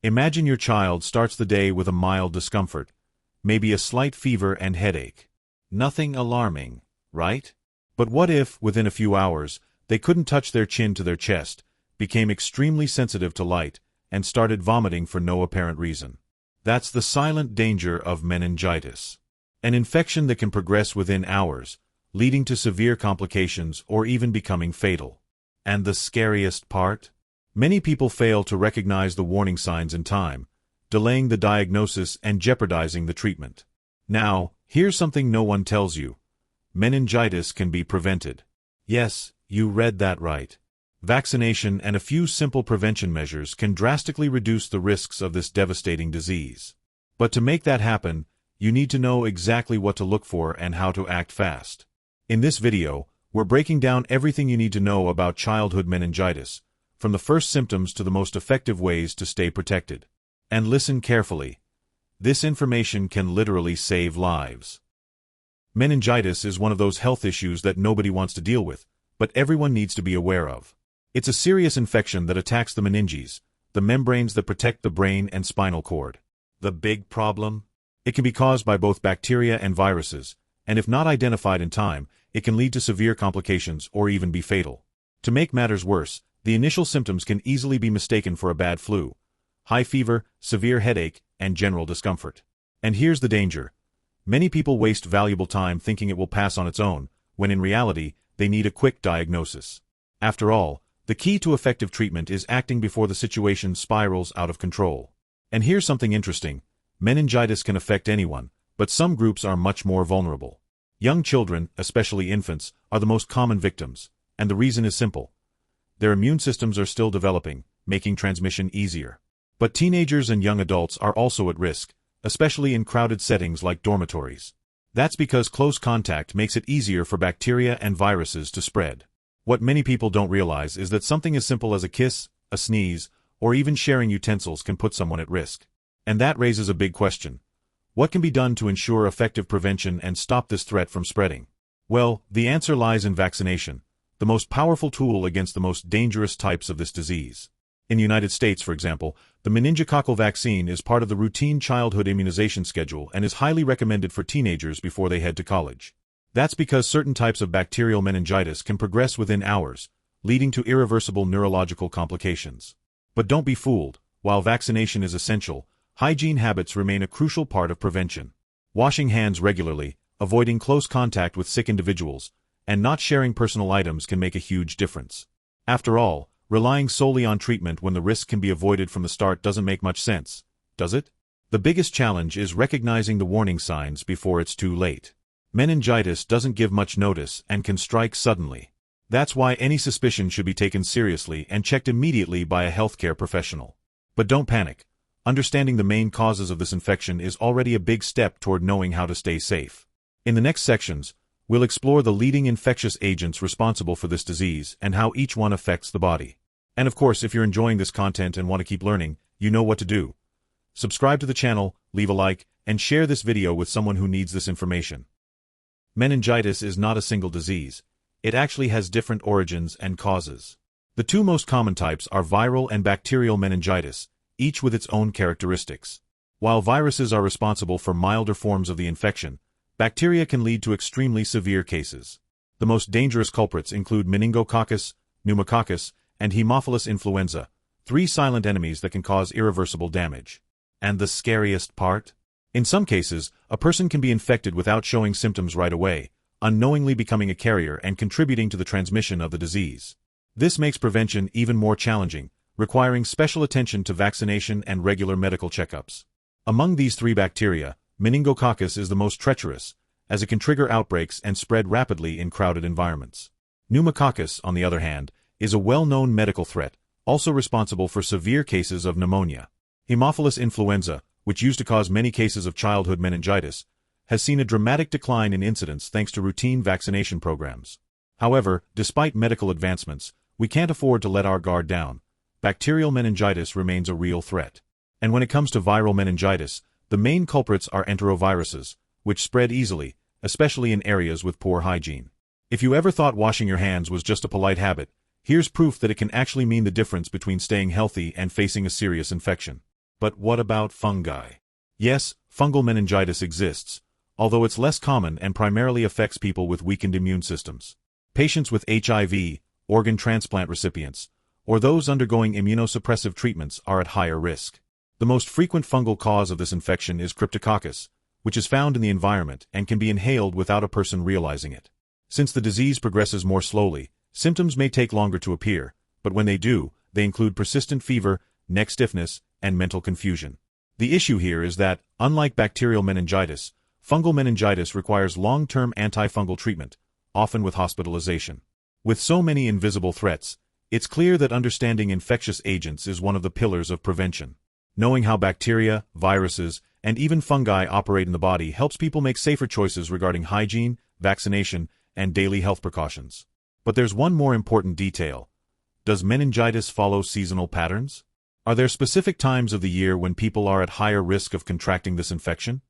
Imagine your child starts the day with a mild discomfort, maybe a slight fever and headache. Nothing alarming, right? But what if, within a few hours, they couldn't touch their chin to their chest, became extremely sensitive to light, and started vomiting for no apparent reason? That's the silent danger of meningitis. An infection that can progress within hours, leading to severe complications or even becoming fatal. And the scariest part? Many people fail to recognize the warning signs in time, delaying the diagnosis and jeopardizing the treatment. Now, here's something no one tells you. Meningitis can be prevented. Yes, you read that right. Vaccination and a few simple prevention measures can drastically reduce the risks of this devastating disease. But to make that happen, you need to know exactly what to look for and how to act fast. In this video, we're breaking down everything you need to know about childhood meningitis, from the first symptoms to the most effective ways to stay protected. And listen carefully. This information can literally save lives. Meningitis is one of those health issues that nobody wants to deal with, but everyone needs to be aware of. It's a serious infection that attacks the meninges, the membranes that protect the brain and spinal cord. The big problem? It can be caused by both bacteria and viruses, and if not identified in time, it can lead to severe complications or even be fatal. To make matters worse, the initial symptoms can easily be mistaken for a bad flu: high fever, severe headache, and general discomfort. And here's the danger. Many people waste valuable time thinking it will pass on its own, when in reality, they need a quick diagnosis. After all, the key to effective treatment is acting before the situation spirals out of control. And here's something interesting. Meningitis can affect anyone, but some groups are much more vulnerable. Young children, especially infants, are the most common victims, and the reason is simple. Their immune systems are still developing, making transmission easier. But teenagers and young adults are also at risk, especially in crowded settings like dormitories. That's because close contact makes it easier for bacteria and viruses to spread. What many people don't realize is that something as simple as a kiss, a sneeze, or even sharing utensils can put someone at risk. And that raises a big question. What can be done to ensure effective prevention and stop this threat from spreading? Well, the answer lies in vaccination, the most powerful tool against the most dangerous types of this disease. In the United States, for example, the meningococcal vaccine is part of the routine childhood immunization schedule and is highly recommended for teenagers before they head to college. That's because certain types of bacterial meningitis can progress within hours, leading to irreversible neurological complications. But don't be fooled. While vaccination is essential, hygiene habits remain a crucial part of prevention. Washing hands regularly, avoiding close contact with sick individuals, and not sharing personal items can make a huge difference. After all, relying solely on treatment when the risk can be avoided from the start doesn't make much sense, does it? The biggest challenge is recognizing the warning signs before it's too late. Meningitis doesn't give much notice and can strike suddenly. That's why any suspicion should be taken seriously and checked immediately by a healthcare professional. But don't panic. Understanding the main causes of this infection is already a big step toward knowing how to stay safe. In the next sections, we'll explore the leading infectious agents responsible for this disease and how each one affects the body. And of course, if you're enjoying this content and want to keep learning, you know what to do. Subscribe to the channel, leave a like, and share this video with someone who needs this information. Meningitis is not a single disease. It actually has different origins and causes. The two most common types are viral and bacterial meningitis, each with its own characteristics. While viruses are responsible for milder forms of the infection, bacteria can lead to extremely severe cases. The most dangerous culprits include meningococcus, pneumococcus, and Haemophilus influenza, three silent enemies that can cause irreversible damage. And the scariest part? In some cases, a person can be infected without showing symptoms right away, unknowingly becoming a carrier and contributing to the transmission of the disease. This makes prevention even more challenging, requiring special attention to vaccination and regular medical checkups. Among these three bacteria, meningococcus is the most treacherous, as it can trigger outbreaks and spread rapidly in crowded environments. Pneumococcus, on the other hand, is a well-known medical threat, also responsible for severe cases of pneumonia. Haemophilus influenza, which used to cause many cases of childhood meningitis, has seen a dramatic decline in incidence thanks to routine vaccination programs. However, despite medical advancements, we can't afford to let our guard down. Bacterial meningitis remains a real threat. And when it comes to viral meningitis, the main culprits are enteroviruses, which spread easily, especially in areas with poor hygiene. If you ever thought washing your hands was just a polite habit, here's proof that it can actually mean the difference between staying healthy and facing a serious infection. But what about fungi? Yes, fungal meningitis exists, although it's less common and primarily affects people with weakened immune systems. Patients with HIV, organ transplant recipients, or those undergoing immunosuppressive treatments are at higher risk. The most frequent fungal cause of this infection is Cryptococcus, which is found in the environment and can be inhaled without a person realizing it. Since the disease progresses more slowly, symptoms may take longer to appear, but when they do, they include persistent fever, neck stiffness, and mental confusion. The issue here is that, unlike bacterial meningitis, fungal meningitis requires long-term antifungal treatment, often with hospitalization. With so many invisible threats, it's clear that understanding infectious agents is one of the pillars of prevention. Knowing how bacteria, viruses, and even fungi operate in the body helps people make safer choices regarding hygiene, vaccination, and daily health precautions. But there's one more important detail. Does meningitis follow seasonal patterns? Are there specific times of the year when people are at higher risk of contracting this infection?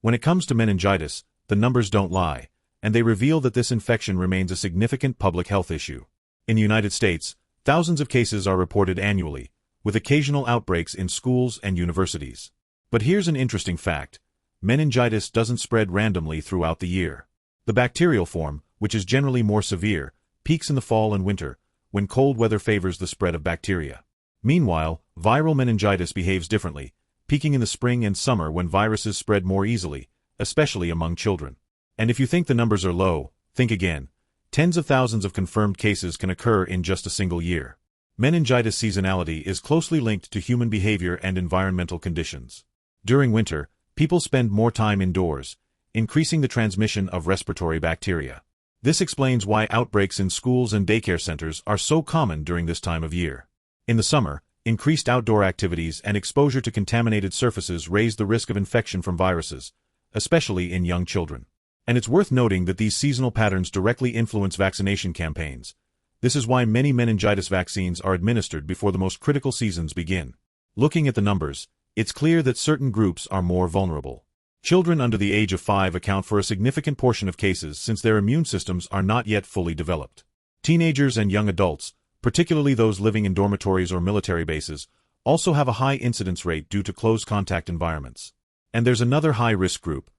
When it comes to meningitis, the numbers don't lie, and they reveal that this infection remains a significant public health issue. In the United States, thousands of cases are reported annually, with occasional outbreaks in schools and universities. But here's an interesting fact. Meningitis doesn't spread randomly throughout the year. The bacterial form, which is generally more severe, peaks in the fall and winter, when cold weather favors the spread of bacteria. Meanwhile, viral meningitis behaves differently, peaking in the spring and summer when viruses spread more easily, especially among children. And if you think the numbers are low, think again. Tens of thousands of confirmed cases can occur in just a single year. Meningitis seasonality is closely linked to human behavior and environmental conditions. During winter, people spend more time indoors, increasing the transmission of respiratory bacteria. This explains why outbreaks in schools and daycare centers are so common during this time of year. In the summer, increased outdoor activities and exposure to contaminated surfaces raise the risk of infection from viruses, especially in young children. And it's worth noting that these seasonal patterns directly influence vaccination campaigns. This is why many meningitis vaccines are administered before the most critical seasons begin. Looking at the numbers, it's clear that certain groups are more vulnerable. Children under the age of 5 account for a significant portion of cases since their immune systems are not yet fully developed. Teenagers and young adults, particularly those living in dormitories or military bases, also have a high incidence rate due to close-contact environments. And there's another high-risk group,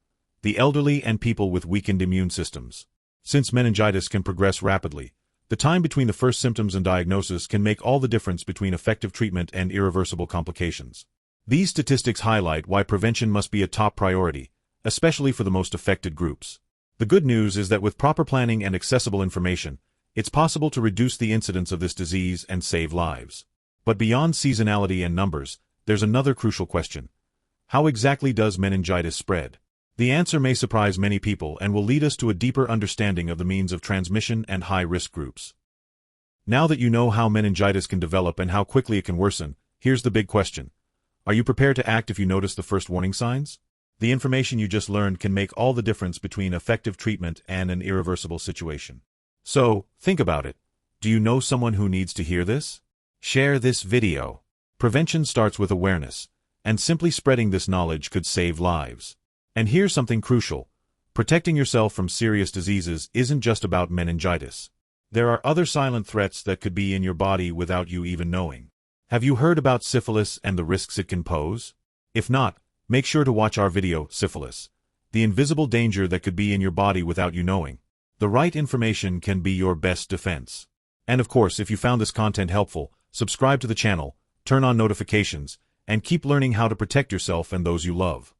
the elderly and people with weakened immune systems. Since meningitis can progress rapidly, the time between the first symptoms and diagnosis can make all the difference between effective treatment and irreversible complications. These statistics highlight why prevention must be a top priority, especially for the most affected groups. The good news is that with proper planning and accessible information, it's possible to reduce the incidence of this disease and save lives. But beyond seasonality and numbers, there's another crucial question. How exactly does meningitis spread? The answer may surprise many people and will lead us to a deeper understanding of the means of transmission and high-risk groups. Now that you know how meningitis can develop and how quickly it can worsen, here's the big question. Are you prepared to act if you notice the first warning signs? The information you just learned can make all the difference between effective treatment and an irreversible situation. So, think about it. Do you know someone who needs to hear this? Share this video. Prevention starts with awareness, and simply spreading this knowledge could save lives. And here's something crucial. Protecting yourself from serious diseases isn't just about meningitis. There are other silent threats that could be in your body without you even knowing. Have you heard about syphilis and the risks it can pose? If not, make sure to watch our video, Syphilis, the invisible danger that could be in your body without you knowing. The right information can be your best defense. And of course, if you found this content helpful, subscribe to the channel, turn on notifications, and keep learning how to protect yourself and those you love.